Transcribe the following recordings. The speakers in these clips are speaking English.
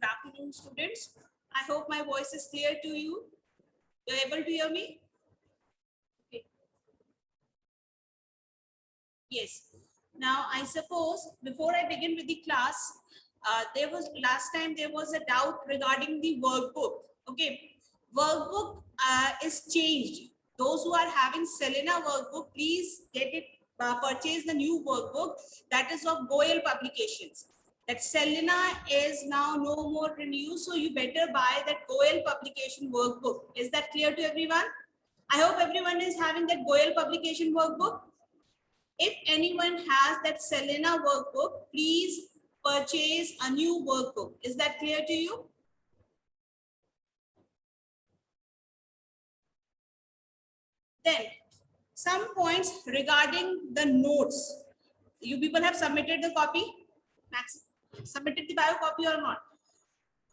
Good afternoon, students. I hope my voice is clear to you. You're able to hear me? Okay. Yes. Now, I suppose before I begin with the class, last time there was a doubt regarding the workbook. Okay. Workbook is changed. Those who are having Selena workbook, please get it, purchase the new workbook that is of Goel Publications. That Selena is now no more in use, so you better buy that Goel Publication workbook. Is that clear to everyone? I hope everyone is having that Goel Publication workbook. If anyone has that Selena workbook, please purchase a new workbook. Is that clear to you? Then some points regarding the notes. You people have submitted the copy? Max, submitted the bio copy or not?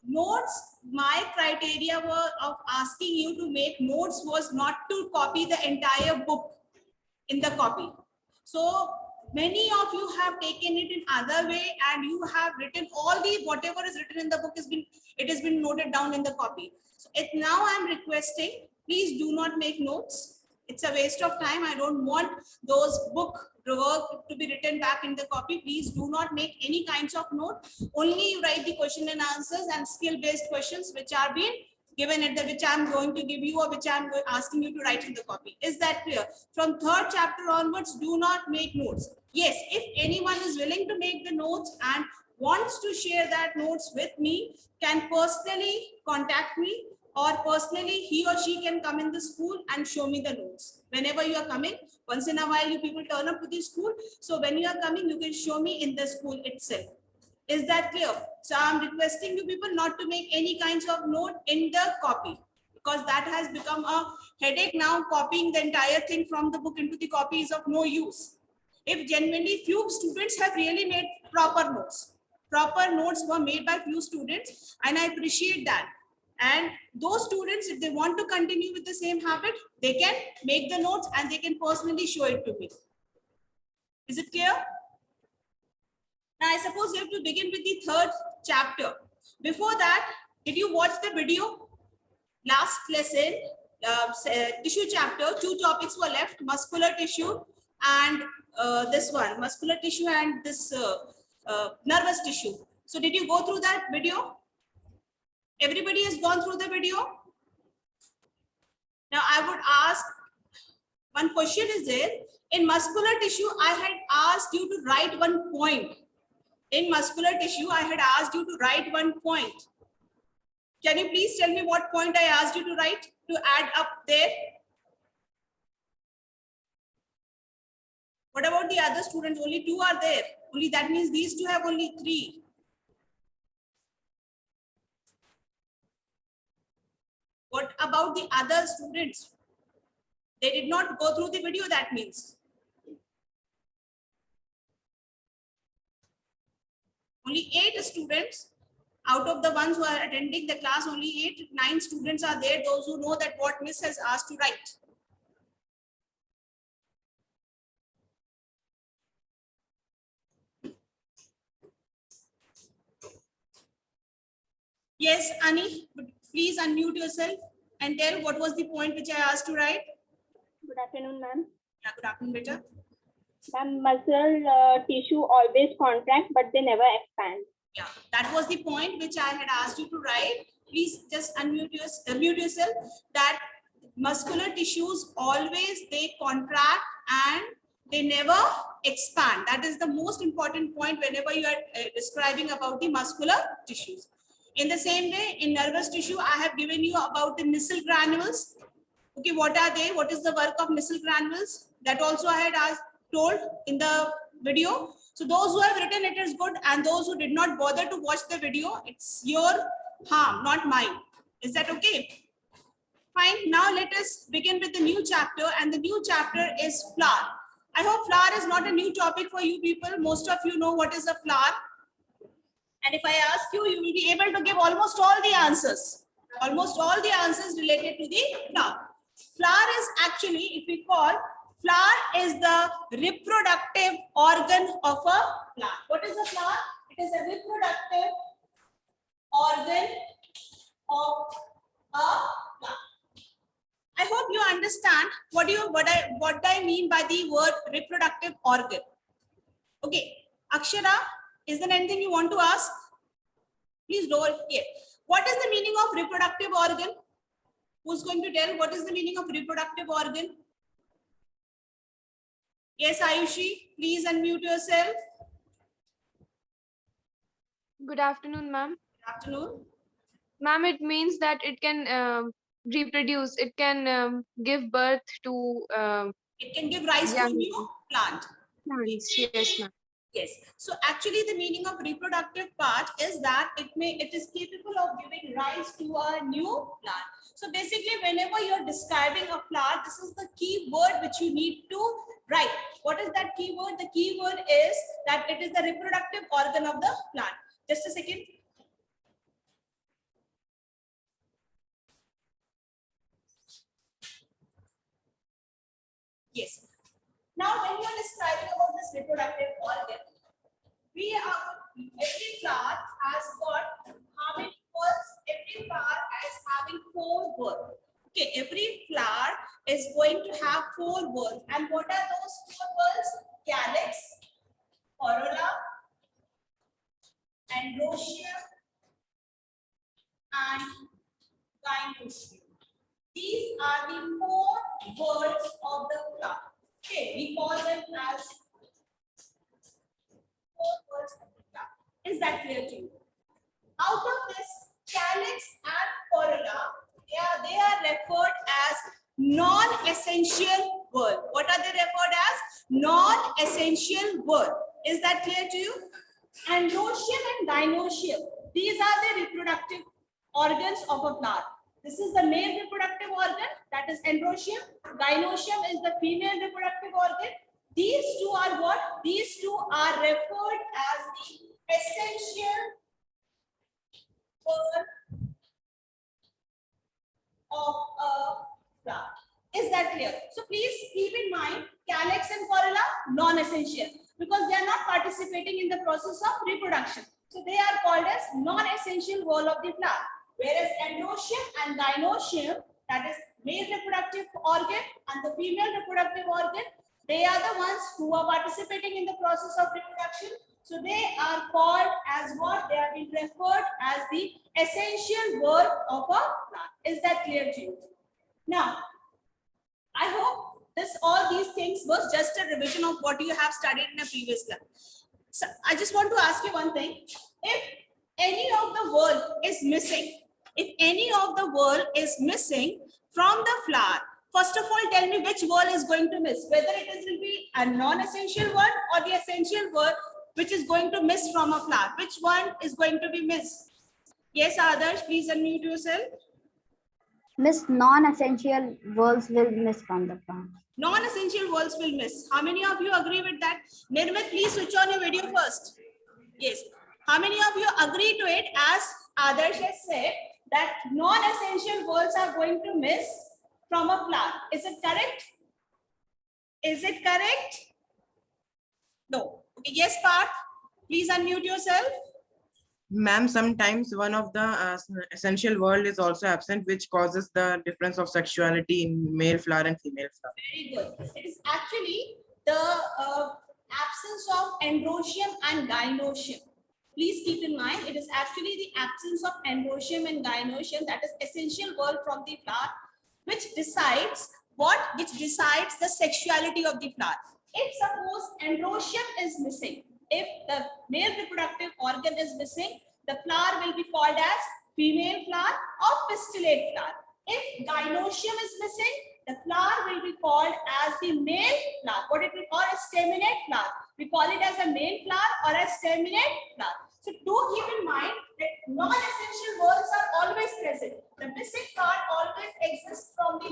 Notes, my criteria were of asking you to make notes was not to copy the entire book in the copy. So many of you have taken it in other way and you have written all the whatever is written in the book has been noted down in the copy. So now I'm requesting, please do not make notes. It's a waste of time. I don't want those book work to be written back in the copy. Please do not make any kinds of note. Only you write the question and answers and skill based questions which are being given at the which I'm going to give you or which I'm asking you to write in the copy. Is that clear? From third chapter onwards, do not make notes. Yes, if anyone is willing to make the notes and wants to share that notes with me, can personally contact me, or personally he or she can come in the school and show me the notes. Whenever you are coming, once in a while you people turn up to the school. So when you are coming, you can show me in the school itself. Is that clear? So I'm requesting you people not to make any kinds of note in the copy, because that has become a headache now. Copying the entire thing from the book into the copy is of no use. If genuinely few students have really made proper notes were made by few students, and I appreciate that. And those students, if they want to continue with the same habit, they can make the notes and they can personally show it to me. Is it clear? Now, I suppose you have to begin with the third chapter. Before that, did you watch the video? Last lesson, tissue chapter, 2 topics were left, muscular tissue and this one, muscular tissue and this nervous tissue. So did you go through that video? Everybody has gone through the video? Now, I would ask, one question is there. In muscular tissue, I had asked you to write one point. In muscular tissue, I had asked you to write one point. Can you please tell me what point I asked you to write to add up there? What about the other students? Only 2 are there. Only that means these 2 have only 3. What about the other students? They did not go through the video, that means. Only 8 students out of the ones who are attending the class, only 8, 9 students are there, those who know that what Miss has asked to write. Yes, Ani, please unmute yourself and tell what was the point which I asked to write. Good afternoon, ma'am. Yeah, good afternoon, beta. Ma'am, muscle tissue always contract, but they never expand. Yeah, that was the point which I had asked you to write. Please just unmute yourself. That muscular tissues always they contract and they never expand. That is the most important point whenever you are describing about the muscular tissues. In the same way, in nervous tissue, I have given you about the Nissl granules. Okay, what are they? What is the work of Nissl granules? That also I had told in the video. So those who have written it is good, and those who did not bother to watch the video, it's your harm, not mine. Is that okay? Fine. Now let us begin with the new chapter, and the new chapter is flower. I hope flower is not a new topic for you people. Most of you know what is a flower. And if I ask you, you will be able to give almost all the answers. Almost all the answers related to the flower. Flower is actually, if we call, flower is the reproductive organ of a plant. What is a flower? It is a reproductive organ of a plant. I hope you understand what I mean by the word reproductive organ. Okay, Akshara, is there anything you want to ask? Please do it here. What is the meaning of reproductive organ? Who's going to tell what is the meaning of reproductive organ? Yes, Ayushi, please unmute yourself. Good afternoon, ma'am. Good afternoon. Ma'am, it means that it can reproduce. It can give birth to It can give rise to a young new plant. plants. Yes, ma'am. Yes. So actually the meaning of reproductive part is that it is capable of giving rise to a new plant. So basically whenever you're describing a plant, this is the key word which you need to write. What is that key word? The key word is that it is the reproductive organ of the plant. Just a second. Yes. Now when you are describing about this reproductive organ, every plant has got how many words? Every flower is having 4 words. Okay, every flower is going to have 4 words. And what are those 4 words? Calyx, corolla, androecium, and gynoecium. These are the 4 words of the flower. Okay, we call them as 4 words of the flower. Is that clear to you? Out of this, calyx and corolla, they are referred as non-essential word. What are they referred as? Non-essential word. Is that clear to you? Androecium and gynoecium, these are the reproductive organs of a plant. This is the male reproductive organ, that is androecium. Gynoecium is the female reproductive organ. These two are what? These two are referred as the essential word of a plant. Is that clear? So please keep in mind, calyx and corolla, non-essential, because they are not participating in the process of reproduction. So they are called as non-essential wall of the plant. Whereas androecium and gynoecium, that is male reproductive organ and the female reproductive organ, they are the ones who are participating in the process of reproduction. So they are called as what? They are being referred as the essential word of a plant. Is that clear to you? Now, I hope all these things was just a revision of what you have studied in a previous class. So I just want to ask you one thing. If any of the word is missing, from the flower, first of all, tell me which word is going to miss, whether will be a non-essential word or the essential word which is going to miss from a flower. Which one is going to be missed? Yes, Adarsh, please unmute yourself. Miss, non-essential words will miss from the plant. Non-essential words will miss. How many of you agree with that? Nirmit, please switch on your video first. Yes. How many of you agree to it, as Adarsh has said, that non-essential words are going to miss from a plant? Is it correct? Is it correct? No. Okay. Yes, Parth, please unmute yourself. Ma'am, sometimes one of the essential word is also absent, which causes the difference of sexuality in male flower and female flower. Very good. It is actually the absence of androecium and gynoecium. Please keep in mind, it is actually the absence of androecium and gynoecium, that is essential word from the flower, which decides what? Which decides the sexuality of the flower. If suppose androecium is missing, if the male reproductive organ is missing, the flower will be called as female flower or pistillate flower. If gynoecium is missing, the flower will be called as the male flower. What it will call as staminate flower. We call it as a male flower or as staminate flower. So do keep in mind that non-essential words are always present. The missing part always exists from the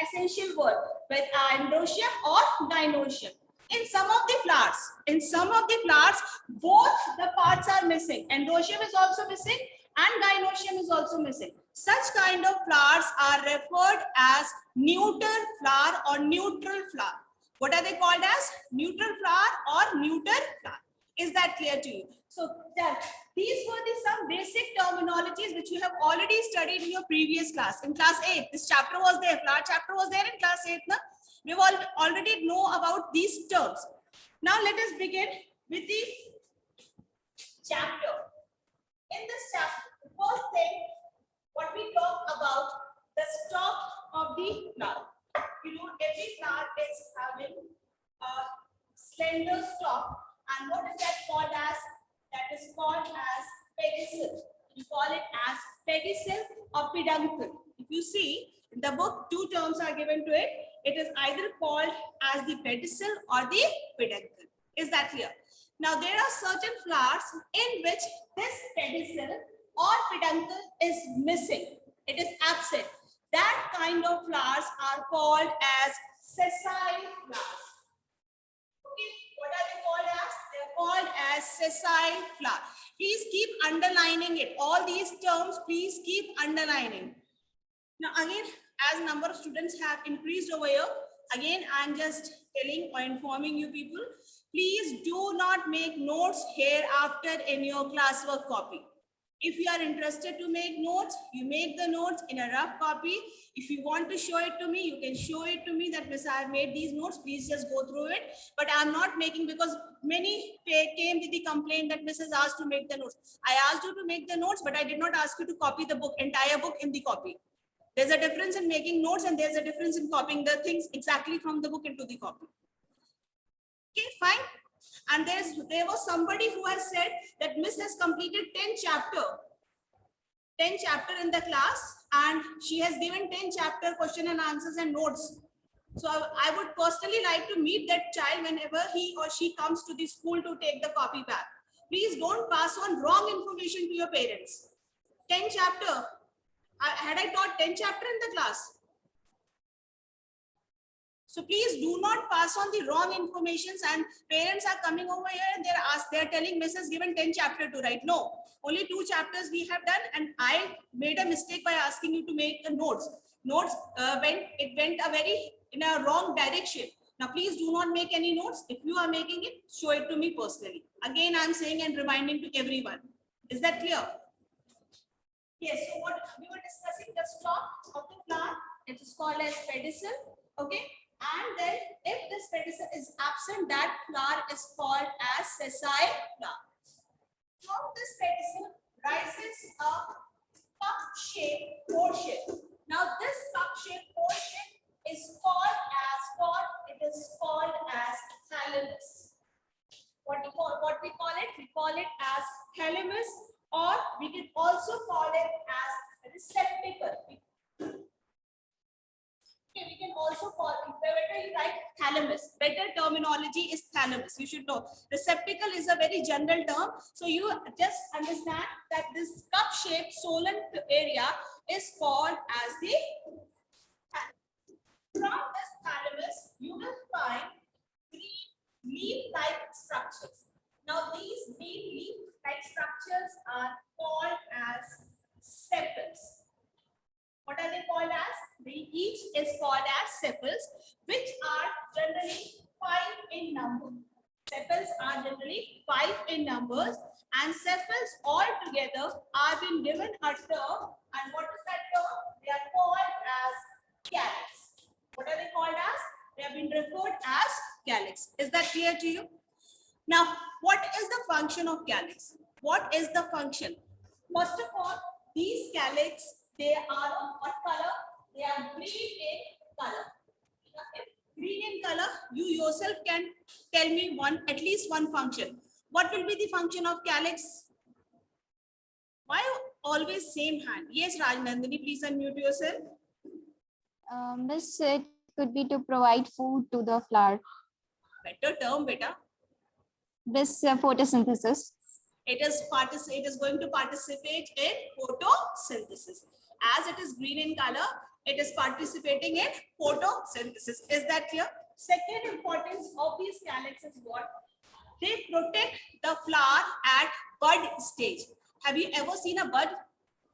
essential word with androecium or gynoecium. In some of the flowers, both the parts are missing. Androecium is also missing and gynoecium is also missing. Such kind of flowers are referred as neuter flower or neutral flower. What are they called as? Neutral flower or neuter flower. Is that clear to you? So these were some basic terminologies which you have already studied in your previous class. In class 8, this chapter was there, flower chapter was there in class 8. Na? We all already know about these terms. Now let us begin with the chapter. In this chapter, the first thing, what we talk about, the stalk of the flower. You know, every flower is having a slender stalk. And what is that called as? That is called as pedicel. You call it as pedicel or peduncle. If you see, in the book, two terms are given to it. It is either called as the pedicel or the peduncle. Is that clear? Now, there are certain flowers in which this pedicel or peduncle is missing. It is absent. That kind of flowers are called as sessile flowers. Okay, what are they called as? They're called as sessile flower. Please keep underlining it. All these terms, please keep underlining. Now, again, as number of students have increased over here, again, I'm just telling or informing you people, please do not make notes hereafter in your classwork copy. If you are interested to make notes, you make the notes in a rough copy. If you want to show it to me, you can show it to me that Miss, I have made these notes. Please just go through it. But I'm not making, because many came with the complaint that Miss has asked to make the notes. I asked you to make the notes, but I did not ask you to copy the book, entire book in the copy. There's a difference in making notes and there's a difference in copying the things exactly from the book into the copy. Okay, fine. And there was somebody who has said that Miss has completed 10 chapter in the class, and she has given 10 chapter question and answers and notes. So I would personally like to meet that child whenever he or she comes to the school to take the copy back. Please don't pass on wrong information to your parents. 10 chapter. Had I taught 10 chapter in the class? So please do not pass on the wrong informations, and parents are coming over here and they're telling Miss has given 10 chapter to write. No, only 2 chapters we have done, and I made a mistake by asking you to make the notes. Notes went in a wrong direction. Now please do not make any notes. If you are making it, show it to me personally. Again, I'm saying and reminding to everyone. Is that clear? Yes, so what we were discussing, the stalk of the plant, it is called as pedicel, okay? And then if this pedicel is absent, that flower is called as sessile flower. From this pedicel rises a cup-shaped portion. Now this cup-shaped portion is called as thalamus. What we call it? We call it as thalamus, or we can also call it as receptacle. Okay, we can also call it, better you write thalamus. Better terminology is thalamus. You should know. Receptacle is a very general term. So you just understand that this cup-shaped swollen area is called as the thalamus. From this thalamus, you will find 3 leaf-like structures. Now these leaf-like structures are called as sepals. What are they called as? Each is called as sepals, which are generally 5 in number. Sepals are generally 5 in numbers, and sepals all together are being given a term. And what is that term? They are called as calyx. What are they called as? They have been referred as calyx. Is that clear to you? Now, what is the function of calyx? What is the function? First of all, these calyx, they are of what color? They are green in color. If green in color, you yourself can tell me at least one function. What will be the function of calyx? Why always same hand? Yes, Rajnandini, please unmute yourself. Miss, it could be to provide food to the flower. Better term, beta. This photosynthesis. It is going to participate in photosynthesis. As it is green in color, it is participating in photosynthesis. Is that clear? Second importance of these calyx is what? They protect the flower at bud stage. Have you ever seen a bud?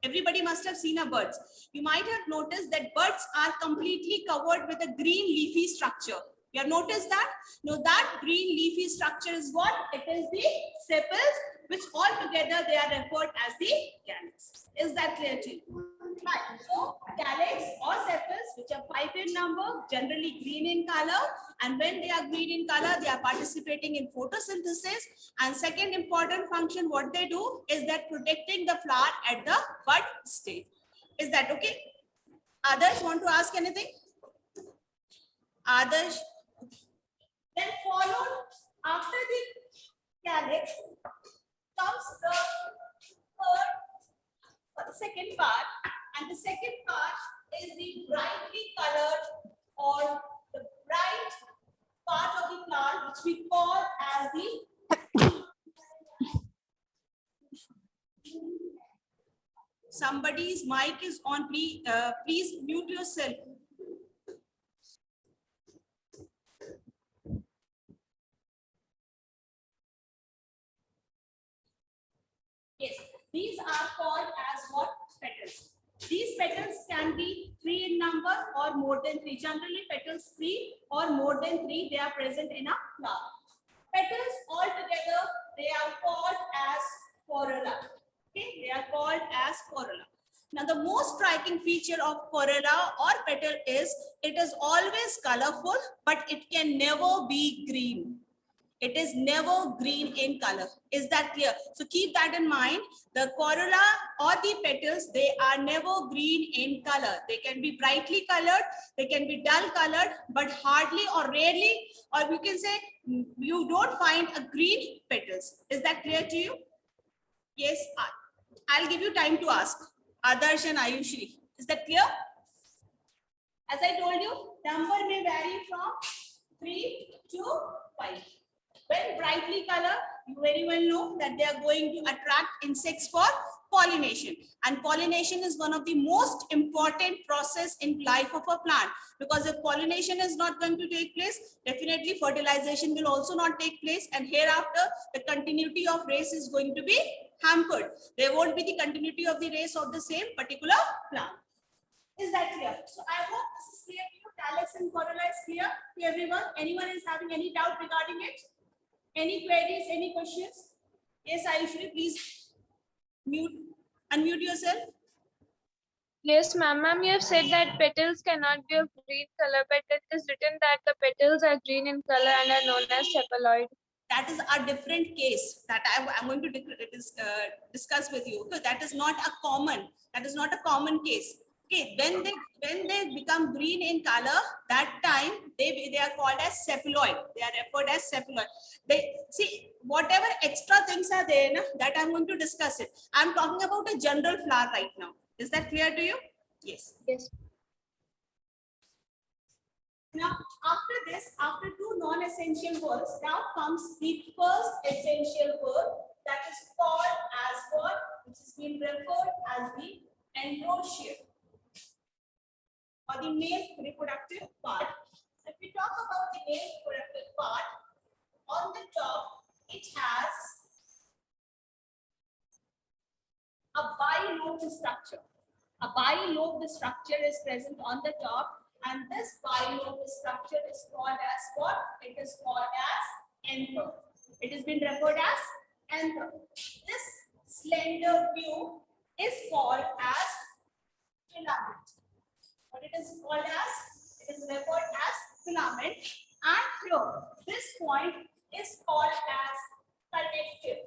Everybody must have seen a buds. You might have noticed that buds are completely covered with a green leafy structure. You have noticed that? Now that green leafy structure is what? It is the sepals, which all together they are referred as the calyx. Is that clear to you? Right. So calyx or sepals, which are 5 in number, generally green in color, and when they are green in color, they are participating in photosynthesis. And second important function, what they do is that protecting the flower at the bud stage. Is that okay? Others want to ask anything? Others? Then followed after the calyx comes the second part, and the second part is the brightly colored or the bright part of the plant, which we call as the somebody's mic is on. Please mute yourself. Yes, these are called as what? Petals. These petals can be 3 in number or more than 3. Generally, petals 3 or more than 3, they are present in a flower. Petals all together, they are called as corolla. Okay, they are called as corolla. Now, the most striking feature of corolla or petal is it is always colorful, but it can never be green. It is never green in color. Is that clear? So keep that in mind. The corolla or the petals, they are never green in color. They can be brightly colored, they can be dull colored, but hardly or rarely, or we can say you don't find a green petals. Is that clear to you? Yes. I'll give you time to ask. Adarsh and Ayushri. Is that clear? As I told you, number may vary from 3 to 5. When brightly colored, you very well know that they are going to attract insects for pollination. And pollination is one of the most important process in life of a plant. Because if pollination is not going to take place, definitely fertilization will also not take place. And hereafter, the continuity of race is going to be hampered. There won't be the continuity of the race of the same particular plant. Is that clear? So I hope this is clear to you. Calyx and corolla is clear to everyone. Anyone is having any doubt regarding it? Any queries, any questions? Yes, Ayushri, please unmute yourself. Yes, ma'am. Ma'am, you have said that petals cannot be of green color, but it is written that the petals are green in color and are known as sepaloid. That is a different case that I'm going to discuss with you. Okay, that is not a common case. Okay, when they become green in color, that time they are called as sepaloid. They are referred as sepaloid. They see whatever extra things are there that I'm going to discuss it. I'm talking about a general flower right now. Is that clear to you? Yes. Yes. Now, after this, after 2 non-essential words, now comes the first essential word that is called as what? Which is being referred as the androecium, or the male reproductive part. If we talk about the male reproductive part, on the top, it has a bilobed structure. A bilobed structure is present on the top, and this bilobed structure is called as what? It is called as anther. It has been referred as anther. This slender tube is called as filament. What it is called as? It is referred as filament. And here, this point is called as connective.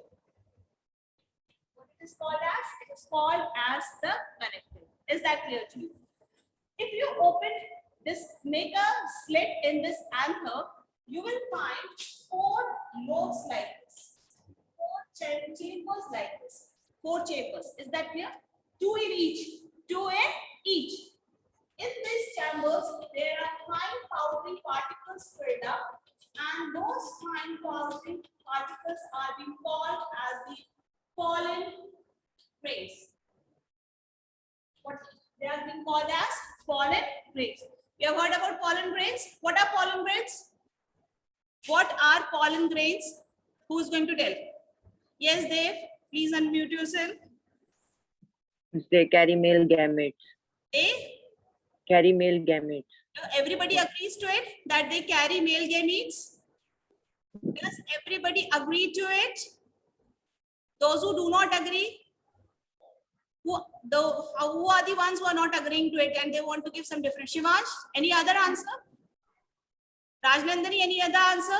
What it is called as? It is called as the connective. Is that clear to you? If you open this, make a slit in this anther, you will find 4 lobes like this. 4 chambers like this. 4 chambers. Is that clear? 2 in each. 2 in each. In these chambers, there are fine powdery particles filled up, and those fine powdery particles are being called as the pollen grains. What they are being called as pollen grains. You have heard about pollen grains? What are pollen grains? What are pollen grains? Who is going to tell? Yes, Dave, please unmute yourself. They carry male gametes. They Carry male gametes. Everybody agrees to it that they carry male gametes? Does everybody agree to it? Those who do not agree? Who are the ones who are not agreeing to it and they want to give some different? Shivansh, any other answer? Rajnandani, any other answer?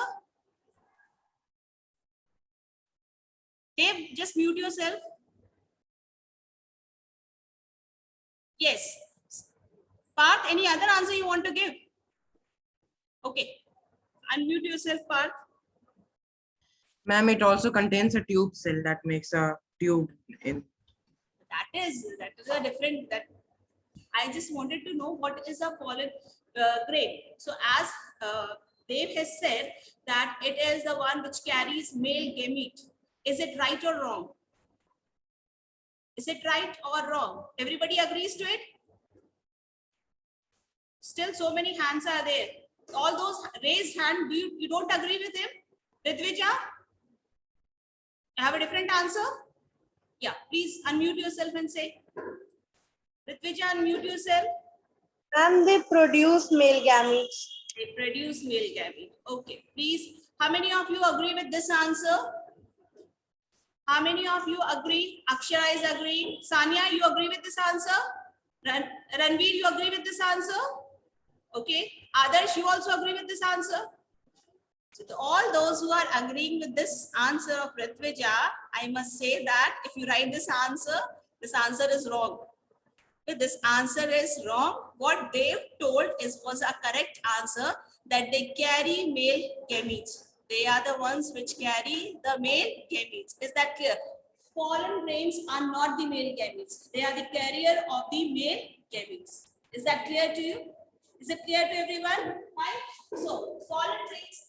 Dave, just mute yourself. Yes. Parth, any other answer you want to give? Okay. Unmute yourself, Parth. Ma'am, it also contains a tube cell that makes a tube in. That is a different, that I just wanted to know what is a pollen grain. So as Dave has said that it is the one which carries male gamete. Is it right or wrong? Is it right or wrong? Everybody agrees to it? Still so many hands are there. All those raised hand, you don't agree with him? Ritvija? Have a different answer? Yeah, please unmute yourself and say. Ritvija, unmute yourself. And they produce male gametes. They produce male gamete. Okay, please. How many of you agree with this answer? How many of you agree? Akshara is agreeing. Sanya, you agree with this answer? Ranveer, you agree with this answer? Okay. Adarsh, you also agree with this answer? So to all those who are agreeing with this answer of Ritvija, I must say that if you write this answer is wrong. This answer is wrong. What they've told was a correct answer, that they carry male gametes. They are the ones which carry the male gametes. Is that clear? Pollen grains are not the male gametes. They are the carrier of the male gametes. Is that clear to you? Is it clear to everyone? Fine. So pollen grains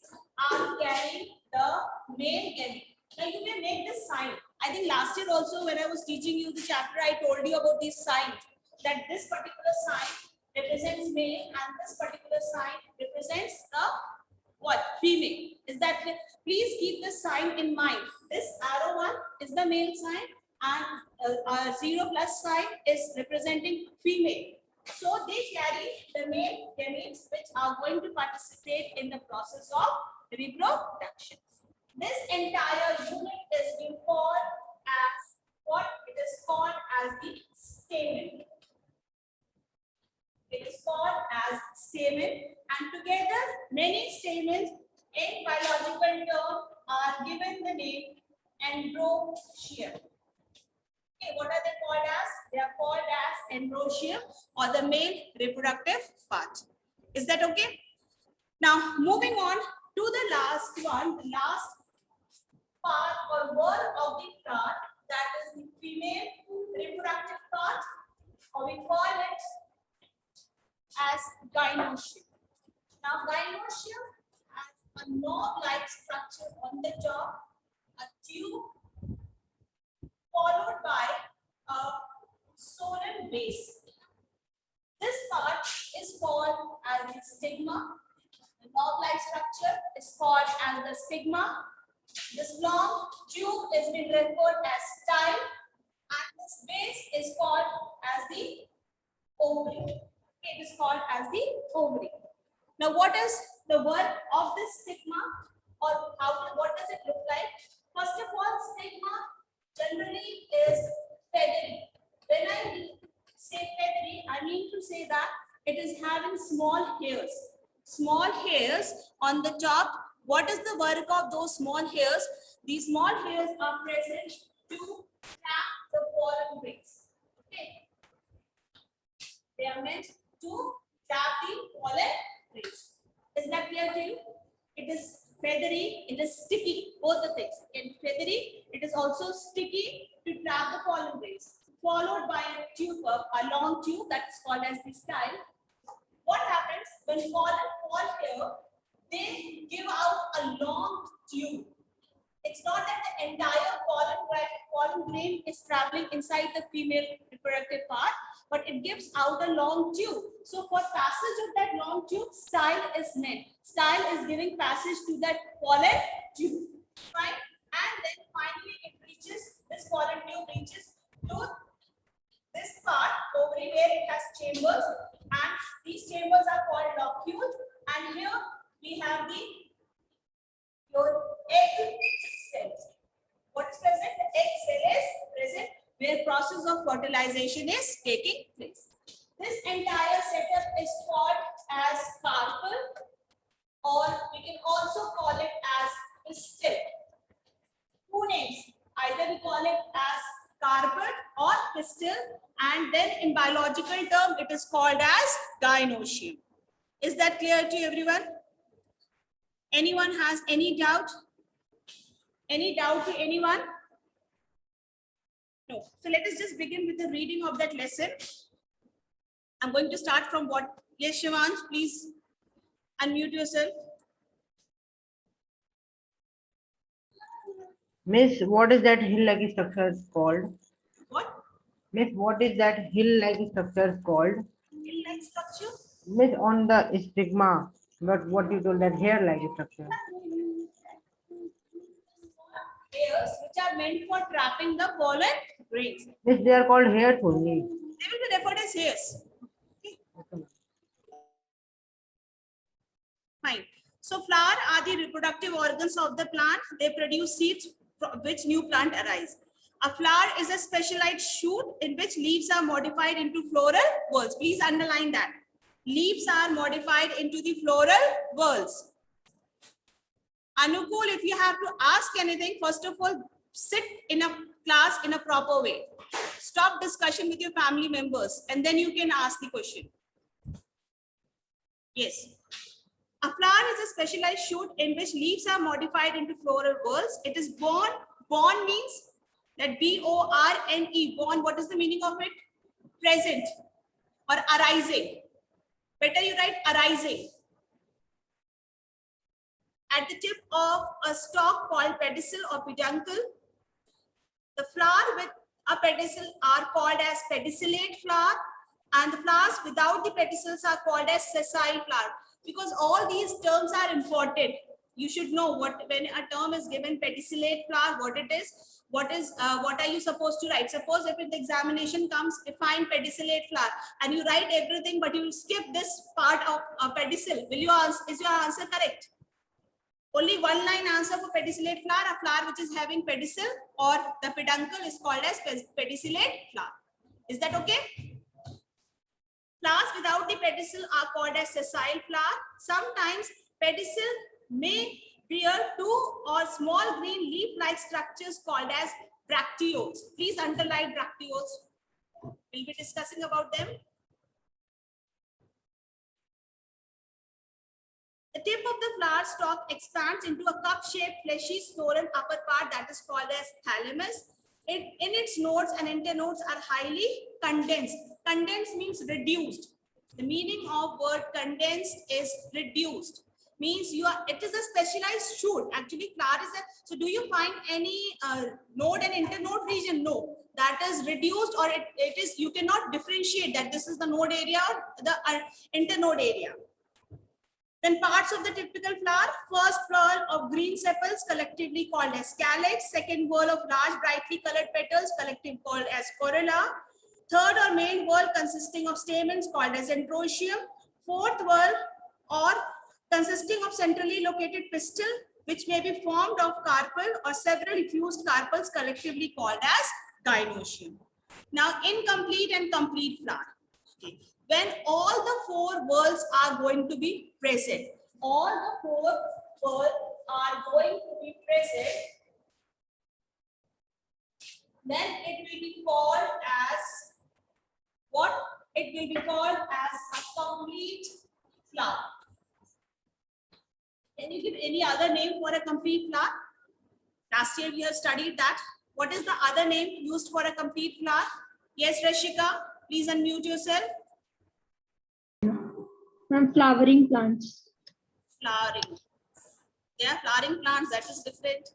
are carrying the male gamete. Now you may make this sign. I think last year also when I was teaching you the chapter, I told you about this sign, that this particular sign represents male and this particular sign represents the what? Female. Is that clear? Please keep this sign in mind. This arrow one is the male sign and 0 plus sign is representing female. So they carry the male gametes which are going to participate in the process of reproduction. This entire unit is being called as what? It is called as the stamen. It is called as stamen, and together many stamens in biological term are given the name androecium. Okay, what are they called as? They are called as androecium, or the male reproductive part. Is that okay? Now moving on to the last one, the last part or word of the plant, that is the female reproductive part, or we call it as gynoecium. Now gynoecium has a knob-like structure on the top, a tube followed by a solen base. This part is called as the stigma. The knob-like structure is called as the stigma. This long tube is being referred as style, and this base is called as the ovary. It is called as the ovary. Now, what is the work of this stigma, or what does it look like? First of all, stigma generally is feathery. When I say feathery, I mean to say that it is having small hairs. Small hairs on the top. What is the work of those small hairs? These small hairs are present to trap the pollen grains. Okay. They are meant to trap the pollen grains. Is that clear to you? It is feathery, it is sticky, both the things. In feathery, it is also sticky to trap the pollen grains, followed by a tube, a long tube that is called as the style. What happens when pollen fall here? They give out a long tube. It's not that the entire pollen grain is traveling inside the female reproductive part, but it gives out a long tube. So for passage of that long tube, style is meant. Style is giving passage to that pollen tube, right? And then finally it reaches, this pollen tube reaches to this part, ovary, where it has chambers, and the These chambers are called locules, and here we have your egg cells. What's present? The egg cell is present where process of fertilization is taking place. This entire setup is called as carpel, or we can also call it as pistil. Two names. Either we call it as carpel or pistil, and then in biological term it is called as gynoecium. Is that clear to everyone? Anyone has any doubt? Any doubt to anyone? No. So let us just begin with the reading of that lesson. I'm going to start from what? Yes, Shivansh, please unmute yourself. Miss, what is that hill-like structure called? What? Miss, what is that hill-like structure called? Hill-like structure? Miss, on the stigma, but what you told that hair-like structure? Hairs which are meant for trapping the pollen grains. Miss, they are called hairs only. They will be referred as hairs. Okay. Fine. So flower are the reproductive organs of the plant. They produce seeds from which new plant arise. A flower is a specialized shoot in which leaves are modified into floral whorls. Please underline that. Leaves are modified into the floral whorls. Anukul, if you have to ask anything, first of all, sit in a class in a proper way. Stop discussion with your family members and then you can ask the question. Yes. A flower is a specialized shoot in which leaves are modified into floral whorls. It is born. Born means that B-O-R-N-E. Born, what is the meaning of it? Present or arising. Better you write arising. At the tip of a stalk called pedicel or peduncle, the flower with a pedicel are called as pedicellate flower, and the flowers without the pedicels are called as sessile flower. Because all these terms are important. You should know what when a term is given pedicellate flower, what it is, what are you supposed to write. Suppose if in the examination comes define pedicellate flower and you write everything but you skip this part of a pedicel, is your answer correct? Only one line answer for pedicellate flower. A flower which is having pedicel or the peduncle is called as pedicellate flower. Is that okay? Flowers without the pedicel are called as sessile flower. Sometimes pedicel may bear two or small green leaf-like structures called as bracteoles. Please underline bracteoles. We'll be discussing about them. The tip of the flower stalk expands into a cup-shaped fleshy swollen upper part that is called as thalamus. In its nodes and internodes are highly condensed. Condensed means reduced. The meaning of word condensed is reduced. Means it is a specialized shoot. Actually, flower is a, so do you find any node and internode region? No. That is reduced, or it is, you cannot differentiate that this is the node area or the internode area. Then parts of the typical flower: first whorl of green sepals, collectively called as calyx; second whorl of large brightly colored petals, collectively called as corolla; third or main whorl consisting of stamens called as androecium; fourth whorl or consisting of centrally located pistil, which may be formed of carpel or several fused carpels, collectively called as gynoecium. Now, incomplete and complete flower. Okay. When all the four whorls are going to be present, all the four whorls are going to be present, then it will be called as what? It will be called as a complete flower. Can you give any other name for a complete flower? Last year we have studied that. What is the other name used for a complete flower? Yes, Rashika, please unmute yourself. Flowering plants. Flowering. They are flowering plants, that is different.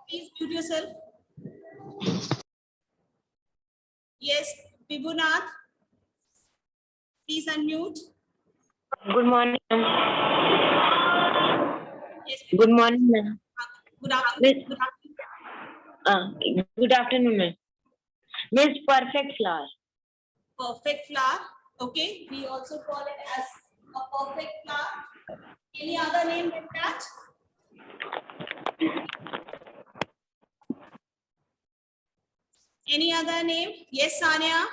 Please mute yourself. Yes, Vibhunath. Please unmute. Good morning. Yes, Good morning, ma'am. good afternoon. Good afternoon, ma'am. Miss Perfect Flower. Perfect flower. Okay, we also call it as a perfect flower. Any other name than that? Any other name? Yes, Sanya.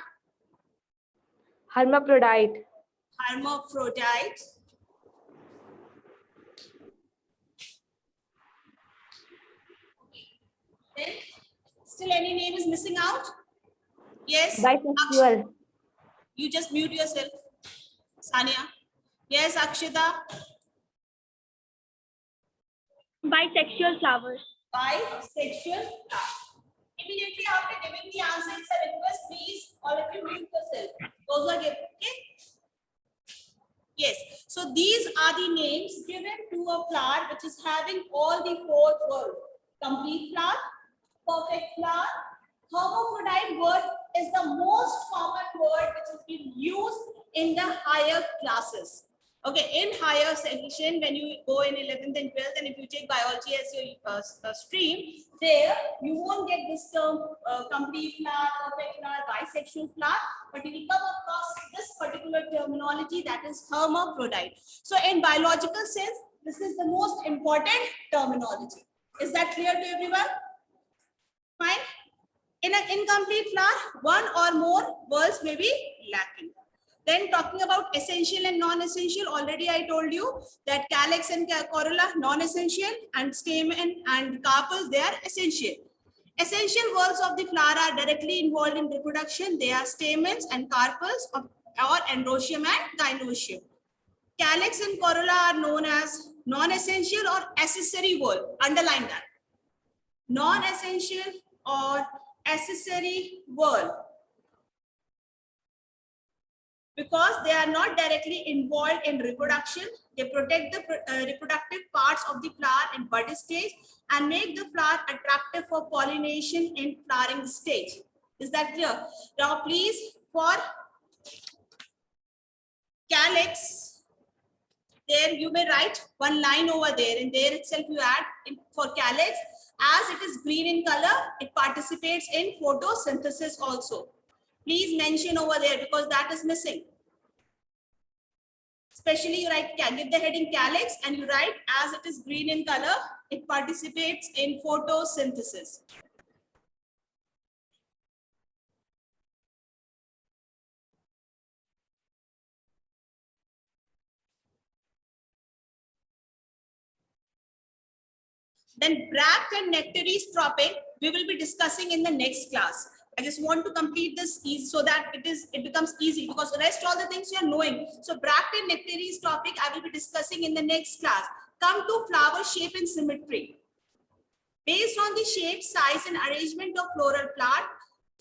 Hermaphrodite. Hermaphrodite. Then, still any name is missing out? Yes. Bisexual. You just mute yourself, Sanya. Yes, Akshita. Bisexual flowers. Bisexual flower. Immediately after giving the answer, it's a request, please, all of you mute yourself. Those who are given, okay? Yes. So these are the names given to a flower which is having all the four words. Complete flower, perfect flower. Hermaphrodite word is the most common word which has been used in the higher classes. Okay, in higher section, when you go in 11th and 12th, and if you take biology as your stream, there you won't get this term complete flower, perfect flower, bisexual flower, but you will come across this particular terminology, that is hermaphrodite. So in biological sense, this is the most important terminology. Is that clear to everyone? Fine. In an incomplete flower, one or more whorls may be lacking. Then talking about essential and non-essential, already I told you that calyx and corolla non-essential, and stamen and carpels, they are essential. Essential whorls of the flower are directly involved in reproduction. They are stamens and carpels or androecium and gynoecium. Calyx and corolla are known as non-essential or accessory whorl. Underline that. Non-essential or accessory whorl, because they are not directly involved in reproduction. They protect the reproductive parts of the flower in bud stage and make the flower attractive for pollination in flowering stage. Is that clear? Now please, for calyx, there you may write one line over there, and there itself you add for calyx, as it is green in color, it participates in photosynthesis also. Please mention over there because that is missing. Especially you write, give the heading calyx and you write, as it is green in color, it participates in photosynthesis. Then bracts and nectaries topic we will be discussing in the next class. I just want to complete this so that it becomes easy, because the rest all the things you are knowing. So bract and nectaries topic I will be discussing in the next class. Come to flower shape and symmetry. Based on the shape, size, and arrangement of floral plant,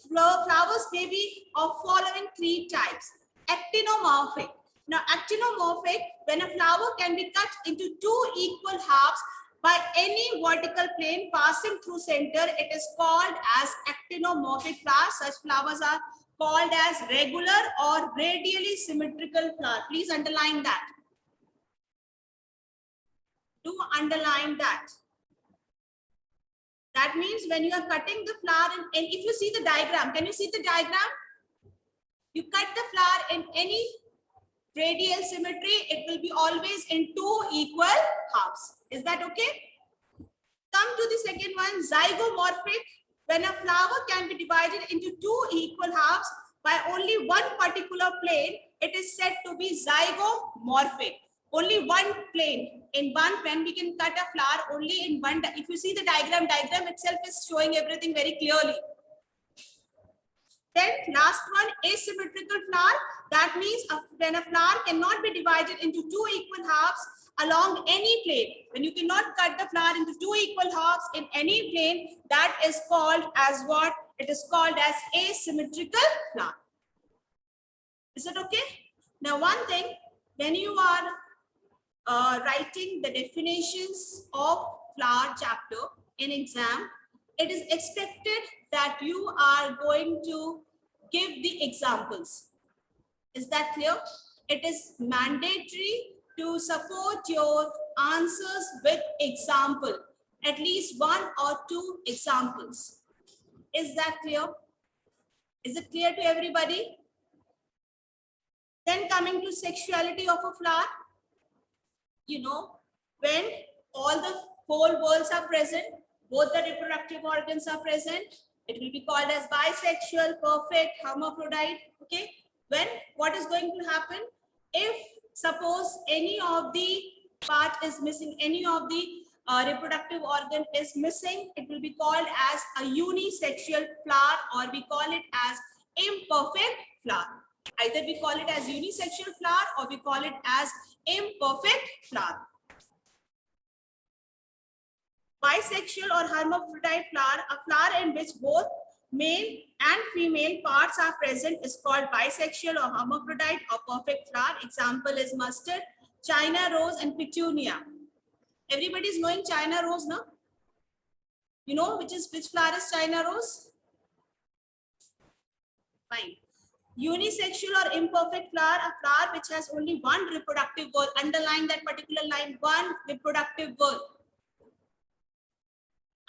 flowers may be of following three types. Actinomorphic. Now, actinomorphic, when a flower can be cut into two equal halves by any vertical plane passing through center, it is called as actinomorphic flowers. Such flowers are called as regular or radially symmetrical flower. Please underline that. Do underline that. That means when you are cutting the flower, and if you see the diagram, can you see the diagram? You cut the flower in any radial symmetry, it will be always in two equal halves. Is that okay? Come to the second one, zygomorphic. When a flower can be divided into two equal halves by only one particular plane, it is said to be zygomorphic. Only one plane. In one plane, we can cut a flower only in one. If you see the diagram itself is showing everything very clearly. Then last one, asymmetrical flower. That means when a flower cannot be divided into two equal halves along any plane. When you cannot cut the flower into two equal halves in any plane, that is called as what? It is called as asymmetrical flower. Is it okay? Now one thing, when you are writing the definitions of flower chapter in exam, it is expected that you are going to give the examples. Is that clear? It is mandatory to support your answers with example, at least one or two examples. Is that clear? Is it clear to everybody? Then coming to sexuality of a flower, you know, when all the four worlds are present, both the reproductive organs are present, it will be called as bisexual, perfect, hermaphrodite. Okay. When what is going to happen? If suppose any of the part is missing, any of the reproductive organ is missing, it will be called as a unisexual flower, or we call it as imperfect flower. Either we call it as unisexual flower or we call it as imperfect flower. Bisexual or hermaphrodite flower, a flower in which both male and female parts are present, is called bisexual or hermaphrodite or perfect flower. Example is mustard, China rose, and petunia. Everybody is knowing China rose, no? You know which flower is China rose? Fine. Unisexual or imperfect flower, a flower which has only one reproductive whorl. Underline that particular line, one reproductive whorl.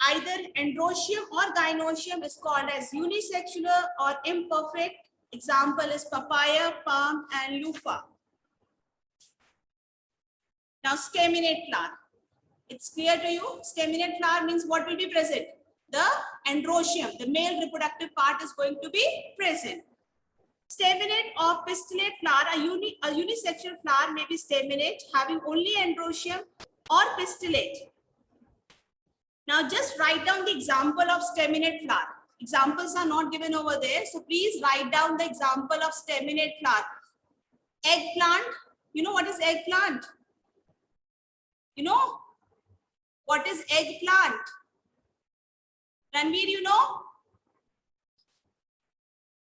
Either androecium or gynoecium is called as unisexual or imperfect. Example is papaya, palm, and loofah. Now, staminate flower. It's clear to you? Staminate flower means what will be present? The androecium, the male reproductive part, is going to be present. Staminate or pistillate flower, a unisexual flower may be staminate, having only androecium, or pistillate. Now just write down the example of staminate flower. Examples are not given over there, so please write down the example of staminate flower. Eggplant. You know what is eggplant? You know what is eggplant? Ranveer, you know?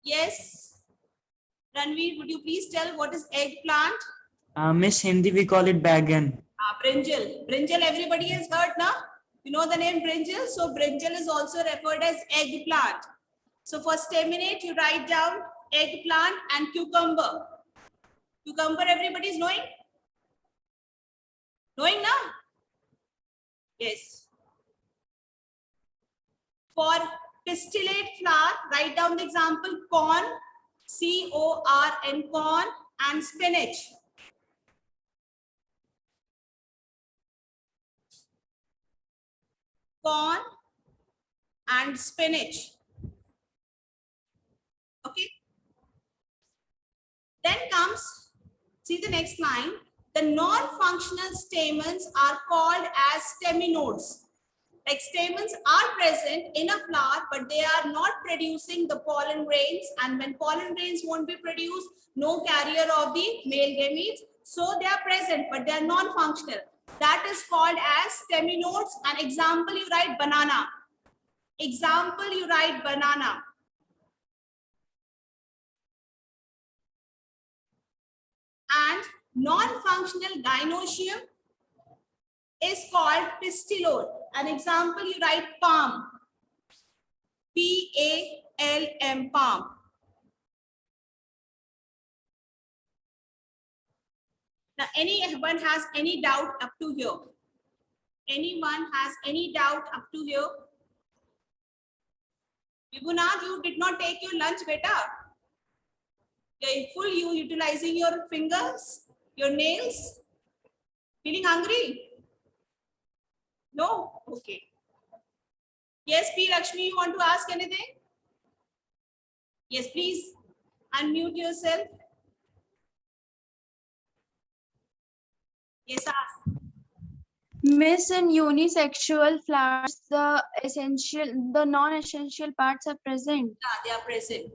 Yes. Ranveer, would you please tell what is eggplant? Miss Hindi, we call it bagan. Brinjal. Brinjal, everybody has heard now? You know the name brinjal? So brinjal is also referred as eggplant. So for staminate, you write down eggplant and cucumber. Cucumber, everybody is knowing? Knowing now? Yes. For pistillate flower, write down the example corn, C-O-R-N, corn, and spinach. Corn and spinach. Okay. Then comes, see the next line. The non-functional stamens are called as staminodes. Like stamens are present in a flower, but they are not producing the pollen grains. And when pollen grains won't be produced, no carrier of the male gametes. So they are present, but they are non-functional. That is called as staminodes. An example, you write banana. Example, you write banana. And non-functional gynoecium is called pistillode. An example, you write palm. P-A-L-M, palm. Now, anyone has any doubt up to here? Anyone has any doubt up to here? Vibhuna, you did not take your lunch, beta. You're full, you utilizing your fingers, your nails. Feeling hungry? No? Okay. Yes, P. Lakshmi, you want to ask anything? Yes, please. Unmute yourself. Yes, ask. Miss, in unisexual flowers, the non-essential parts are present. Yeah, they are present.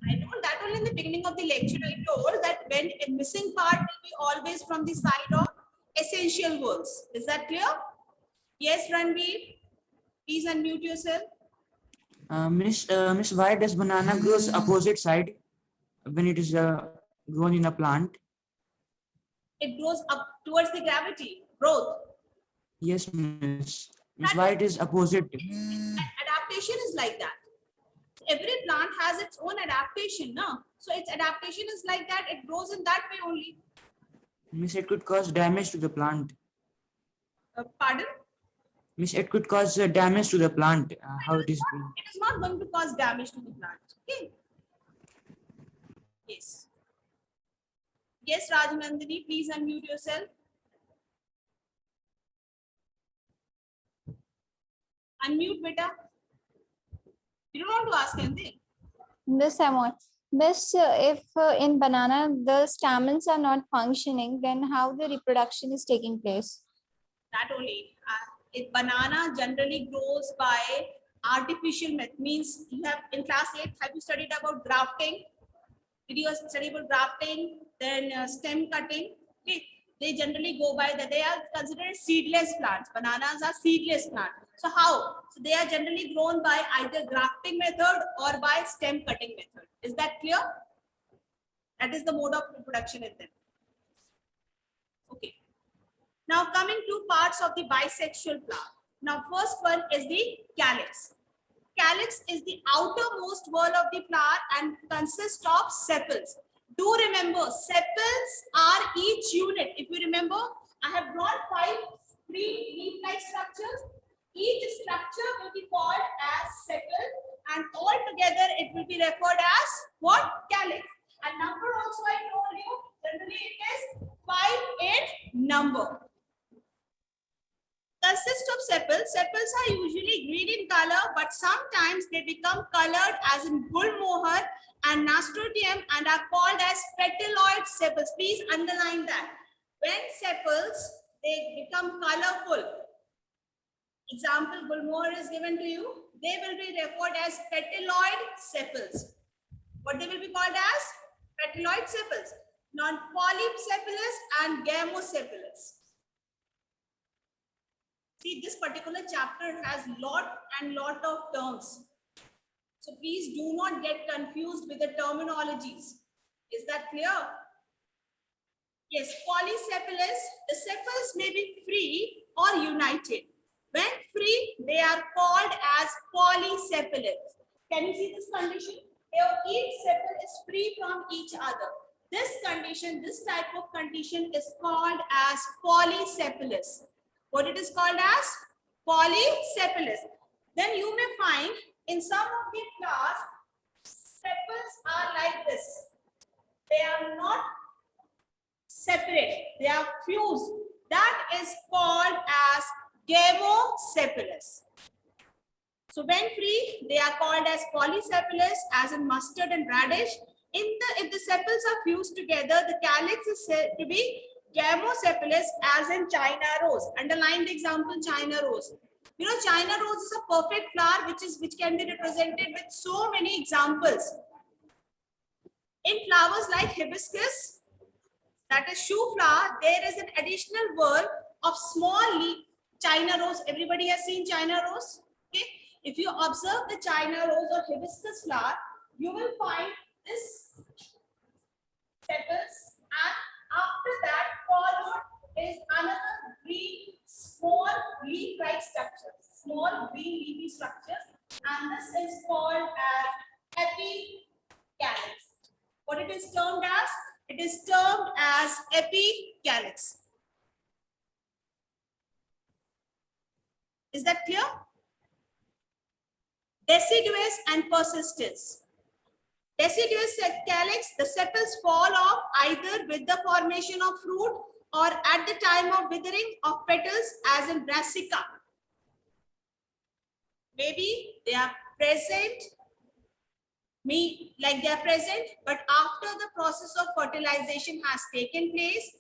I know that only in the beginning of the lecture I told that when a missing part will be always from the side of essential words. Is that clear? Yes, Ranveer. Please unmute yourself. Miss, why does banana grows opposite side when it is grown in a plant? It grows up towards the gravity, growth. Yes, Miss. Miss, why it is opposite? Adaptation is like that. Every plant has its own adaptation, no? So its adaptation is like that. It grows in that way only. Miss, it could cause damage to the plant. Pardon? Miss, it could cause damage to the plant. How it is? It is not going to cause damage to the plant. Okay. Yes. Yes, Rajnandini, please unmute yourself. Unmute, beta. You don't want to ask anything. Miss, I want. Miss, if in banana the stamens are not functioning, then how the reproduction is taking place? That only. Banana generally grows by artificial method. Means you have in class 8, have you studied about grafting? Did you study about grafting? Then stem cutting. Okay. They generally go by that. They are considered seedless plants. Bananas are seedless plants. So how? So they are generally grown by either grafting method or by stem cutting method. Is that clear? That is the mode of reproduction in them. Okay. Now coming to parts of the bisexual plant. Now first one is the calyx. Calyx is the outermost wall of the flower and consists of sepals. Do remember, sepals are each unit. If you remember, I have drawn 5 leaf-like structures. Each structure will be called as sepal, and all together it will be referred as what? Calyx. And number also I told you, generally it is 5 in number. Consist of sepals. Sepals are usually green in color, but sometimes they become colored as in bull mohair and nasturtium and are called as petalloid sepals. Please underline that. When sepals, they become colorful. Example, bull mohair is given to you. They will be referred as petalloid sepals. What they will be called as? Petalloid sepals. Non-polypsepalous and gamosepalous. See, this particular chapter has lot of terms. So please do not get confused with the terminologies. Is that clear? Yes, polysepalous, the sepals may be free or united. When free, they are called as polysepalous. Can you see this condition? Here, each sepal is free from each other. This condition, this type of condition is called as polysepalous. What it is called as? Polysepalous. Then you may find in some of the class, sepals are like this. They are not separate. They are fused. That is called as gamosepalous. So when free, they are called as polysepalous, as in mustard and radish. If the sepals are fused together, the calyx is said to be gamosepalous, as in China rose. Underline the example China rose. You know, China rose is a perfect flower which can be represented with so many examples. In flowers like hibiscus, that is shoe flower, there is an additional word of small leaf. China rose, everybody has seen China rose. Okay, if you observe the China rose or hibiscus flower, you will find this sepals, and after that followed is another green small leaf-like structure, small green leafy structures, and this is called as epicalyx. What it is termed as? It is termed as epicalyx. Is that clear? Deciduous and persistence. Deciduous calyx, the sepals fall off either with the formation of fruit or at the time of withering of petals, as in brassica. Maybe they are present, but after the process of fertilization has taken place,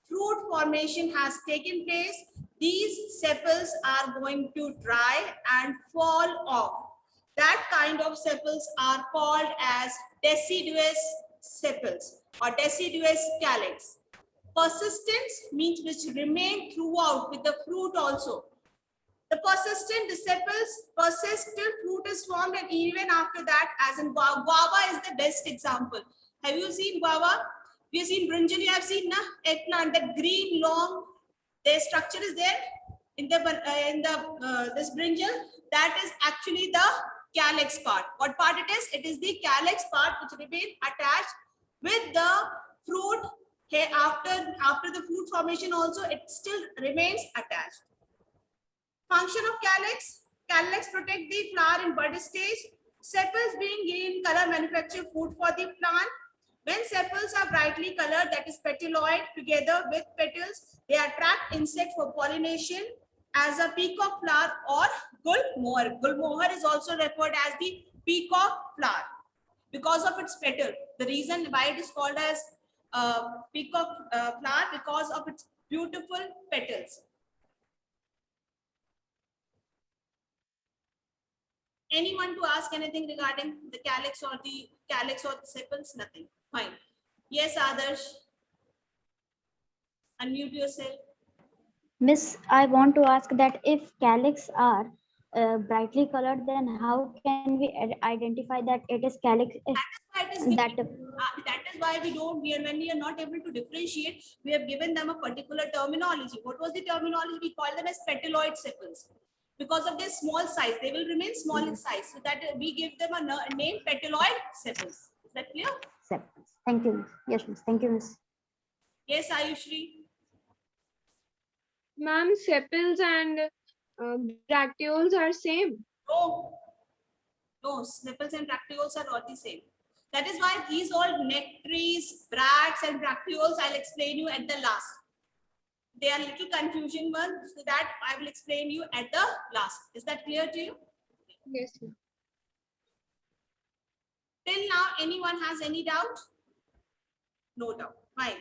fruit formation has taken place, these sepals are going to dry and fall off. That kind of sepals are called as deciduous sepals or deciduous calyx. Persistence means which remain throughout with the fruit also. The persistent, the sepals persist till fruit is formed, and even after that, as in guava is the best example. Have you seen guava? We have seen brinjal, you have seen eggplant, that green long, their structure is there in the this brinjal. That is actually the calyx part. What part it is? It is the calyx part which remain attached with the fruit. Here after the fruit formation also, it still remains attached. Function of calyx. Calyx protect the flower in bud stage. Sepals being green color manufacture food for the plant. When sepals are brightly colored, that is petalloid, together with petals, they attract insect for pollination as a peacock flower or gul moher. Gul moher is also referred as the peacock flower because of its petal. The reason why it is called as peacock flower because of its beautiful petals. Anyone to ask anything regarding the calyx or the sepals? Nothing. Fine. Yes, Adarsh. Unmute yourself. Miss, I want to ask that if calyx are brightly colored, then how can we identify that it is calyx? That is why we don't, when we are not able to differentiate, we have given them a particular terminology. What was the terminology? We call them as petalloid sepals. Because of their small size, they will remain small in size. So that we give them a name, petalloid sepals. Is that clear? Sepals. Thank you, Miss. Yes, Miss. Thank you, Miss. Yes, Ayushri. Ma'am, sepals and bracteoles are same. No. No, sepals and bracteoles are not the same. That is why these all nectaries, bracts, and bracteoles I'll explain you at the last. They are little confusing ones, so that I will explain you at the last. Is that clear to you? Yes, ma'am. Till now, anyone has any doubt? No doubt. Fine.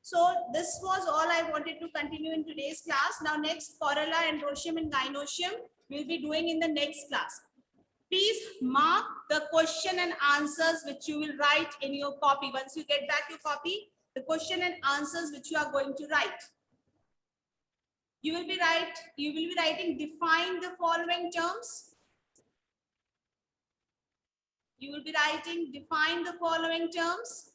So this was all I wanted to continue in today's class. Now next, corolla, androecium, and gynoecium we'll be doing in the next class. Please mark the question and answers which you will write in your copy. Once you get back your copy, the question and answers which you are going to write. You will be writing define the following terms. You will be writing define the following terms.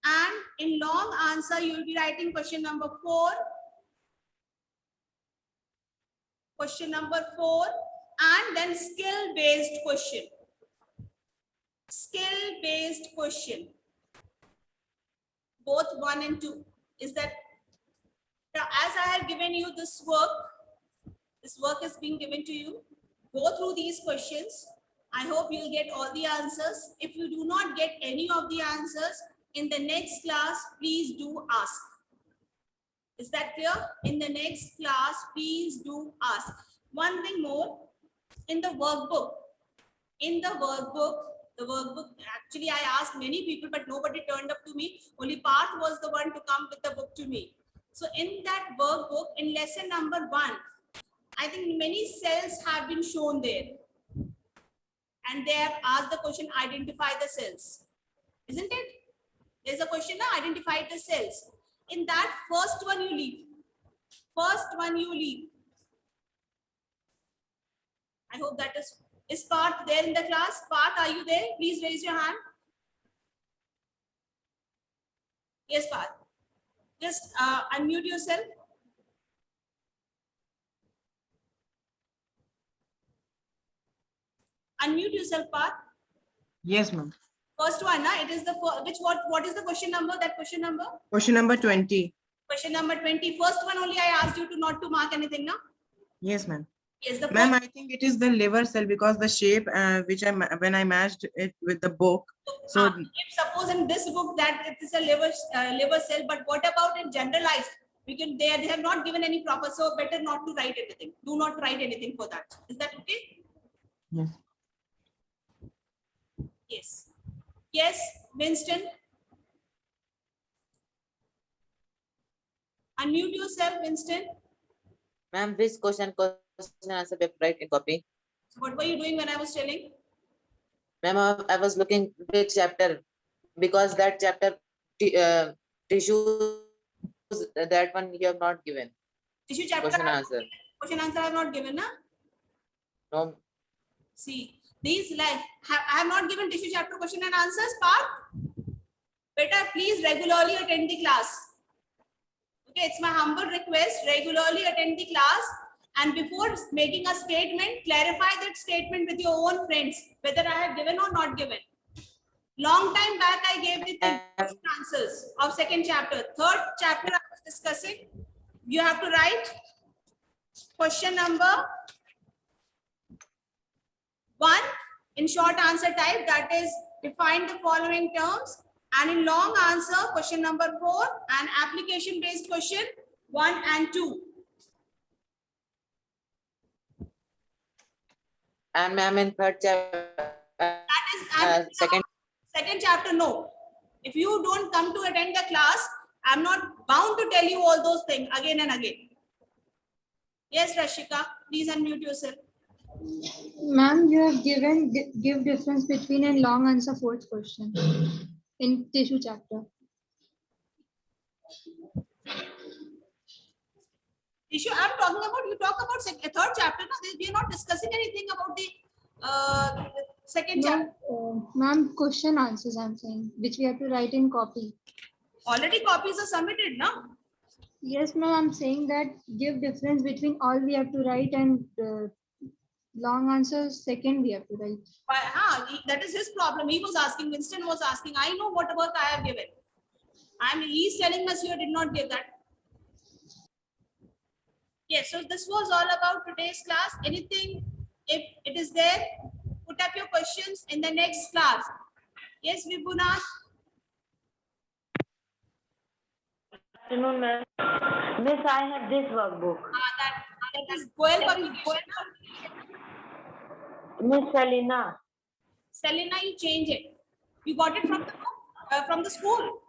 And in long answer, you will be writing question number 4. Question number 4. And then skill-based question. Skill-based question. Both 1 and 2. Is that, now as I have given you this work is being given to you. Go through these questions. I hope you'll get all the answers. If you do not get any of the answers, in the next class, please do ask. Is that clear? In the next class, please do ask. One thing more, in the workbook, actually I asked many people, but nobody turned up to me. Only Parth was the one to come with the book to me. So in that workbook, in lesson number 1, I think many cells have been shown there. And they have asked the question, identify the cells. Isn't it? There's a question, identify the cells. In that first one you leave. I hope that is Parth there in the class? Parth, are you there? Please raise your hand. Yes, Parth. Just unmute yourself. Unmute yourself, Parth. Yes, ma'am. First one, it is the what is the question number? That question number? Question number 20. Question number 20. First one only I asked you to not to mark anything, no? Yes, ma'am. Yes, the ma'am, I think it is the liver cell because the shape which when I matched it with the book. So if suppose in this book that it is a liver cell, but what about in generalized? They have not given any proper, so better not to write anything. Do not write anything for that. Is that okay? yes. Yes. Yes, Winston. Unmute yourself, Winston. Ma'am, which question answer paper write in copy? So what were you doing when I was telling? Ma'am, I was looking which chapter, because that chapter tissues, that one you have not given. Tissue chapter. Question answer. Question answer I have not given, na? No. See, these like I have not given tissue chapter question and answers part. Better please regularly attend the class. Okay, it's my humble request. Regularly attend the class, and before making a statement, clarify that statement with your own friends whether I have given or not given. Long time back, I gave the question answers of second chapter. Third chapter I was discussing. You have to write question number 1 in short answer type, that is Define the following terms. And in long answer, question number 4 and application based question 1 and 2. And ma'am, in third chapter, That is second chapter, no. If you don't come to attend the class, I'm not bound to tell you all those things again and again. Yes, Rashika, please unmute yourself. Ma'am, you have given give difference between a long answer fourth question in tissue chapter. Issue I'm talking about, you talk about third chapter. No, we are not discussing anything about the second chapter. Ma'am, question answers I'm saying, which we have to write in copy. Already copies are submitted, no? Yes, ma'am, I'm saying that give difference between all we have to write and long answers second we have to write. That is his problem. He was asking, Winston was asking, I know what work I have given. He's telling us you did not give that. Yes, so this was all about today's class. Anything, if it is there, put up your questions in the next class. Yes, Vibhunath? Good afternoon, ma'am. Miss, I have this workbook. That is Goel publication. Miss Selina. Selina, you change it. You got it from the school?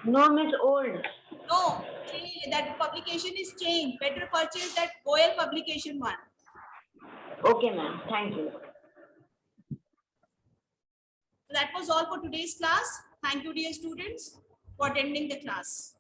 No, Miss, old. No, that publication is changed. Better purchase that Goel publication one. Okay, ma'am. Thank you. So that was all for today's class. Thank you, dear students, for attending the class.